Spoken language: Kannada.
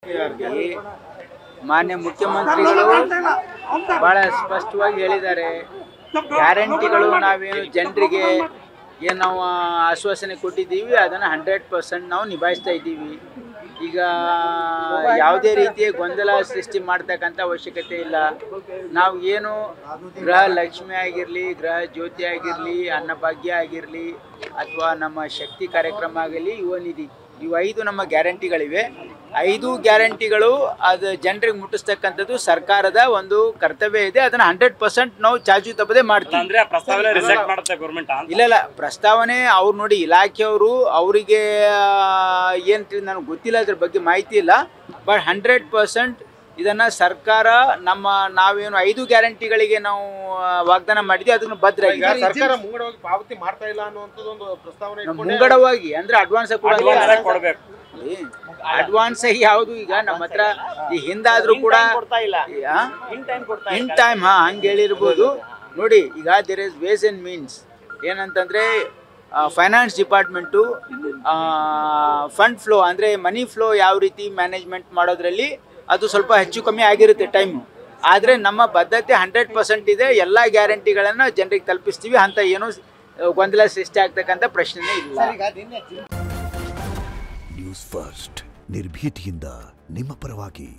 ಈ ಮಾನ್ಯ ಮುಖ್ಯಮಂತ್ರಿಗಳು ಬಹಳ ಸ್ಪಷ್ಟವಾಗಿ ಹೇಳಿದ್ದಾರೆ. ಗ್ಯಾರಂಟಿಗಳು ನಾವೇನು ಜನರಿಗೆ ಏನು ನಾವು ಆಶ್ವಾಸನೆ ಕೊಟ್ಟಿದ್ದೀವಿ ಅದನ್ನು 100% ನಾವು ನಿಭಾಯಿಸ್ತಾ ಇದ್ದೀವಿ. ಈಗ ಯಾವುದೇ ರೀತಿಯ ಗೊಂದಲ ಸೃಷ್ಟಿ ಮಾಡ್ತಕ್ಕಂಥ ಅವಶ್ಯಕತೆ ಇಲ್ಲ. ನಾವು ಏನು ಗೃಹ ಲಕ್ಷ್ಮಿ ಆಗಿರಲಿ, ಗೃಹ ಜ್ಯೋತಿ ಆಗಿರಲಿ, ಅನ್ನಭಾಗ್ಯ ಆಗಿರಲಿ ಅಥವಾ ನಮ್ಮ ಶಕ್ತಿ ಕಾರ್ಯಕ್ರಮ ಆಗಲಿ, ಯುವ ನಿಧಿ, ಇವು 5 ನಮ್ಮ ಗ್ಯಾರಂಟಿಗಳಿವೆ. 5 ಗ್ಯಾರಂಟಿಗಳು ಅದು ಜನರಿಗೆ ಮುಟ್ಟಿಸ್ತಕ್ಕಂಥದ್ದು ಸರ್ಕಾರದ ಒಂದು ಕರ್ತವ್ಯ ಇದೆ. ಅದನ್ನು 100% ನಾವು ಚಾಚು ತಪ್ಪದೆ ಮಾಡ್ತೀವಿ. ಇಲ್ಲ ಪ್ರಸ್ತಾವನೆ ಅವ್ರು ನೋಡಿ, ಇಲಾಖೆಯವರು ಅವರಿಗೆ ಏನು ನನಗೆ ಗೊತ್ತಿಲ್ಲ, ಅದ್ರ ಬಗ್ಗೆ ಮಾಹಿತಿ ಇಲ್ಲ. ಬಟ್ 100% ಇದನ್ನು ಸರ್ಕಾರ ನಾವೇನು 5 ಗ್ಯಾರಂಟಿಗಳಿಗೆ ನಾವು ವಾಗ್ದಾನ ಮಾಡಿದ್ವಿ ಅದನ್ನು ಭದ್ರ ಸರ್ಕಾರ ಮುಂಗಡವಾಗಿ ಪಾವತಿ ಮಾಡ್ತಾ ಇಲ್ಲ ಅನ್ನುವಂಥದ್ದು ಒಂದು ಪ್ರಸ್ತಾವನೆ ಮುಂಗಡವಾಗಿ ಅಂದ್ರೆ ಅಡ್ವಾನ್ಸ್ ಕೊಡಬೇಕು. ಅಡ್ವಾನ್ಸ್ ಯಾವುದು ಈಗ ನಮ್ಮ ಹತ್ರ ಈ ಹಿಂದಾದ್ರೂ ಕೂಡ ಇನ್ ಟೈಮ್ ಹಂಗೆ ಹೇಳಿರ್ಬೋದು. ನೋಡಿ ಈಗ there is ways and means ಏನಂತಂದ್ರೆ ಫೈನಾನ್ಸ್ ಡಿಪಾರ್ಟ್ಮೆಂಟು ಫಂಡ್ ಫ್ಲೋ ಅಂದರೆ ಮನಿ ಫ್ಲೋ ಯಾವ ರೀತಿ ಮ್ಯಾನೇಜ್ಮೆಂಟ್ ಮಾಡೋದ್ರಲ್ಲಿ ಅದು ಸ್ವಲ್ಪ ಹೆಚ್ಚು ಕಮ್ಮಿ ಆಗಿರುತ್ತೆ ಟೈಮು. ಆದರೆ ನಮ್ಮ ಬದ್ಧತೆ 100% ಇದೆ. ಎಲ್ಲ ಗ್ಯಾರಂಟಿಗಳನ್ನು ಜನರಿಗೆ ತಲುಪಿಸ್ತೀವಿ. ಅಂತ ಏನು ಗೊಂದಲ ಸೃಷ್ಟಿ ಆಗ್ತಕ್ಕಂಥ ಪ್ರಶ್ನೆನೇ ಇಲ್ಲ. ನ್ಯೂಸ್ ಫಸ್ಟ್ ನಿರ್ಭೀತಿಯಿಂದ ನಿಮ್ಮ ಪರವಾಗಿ.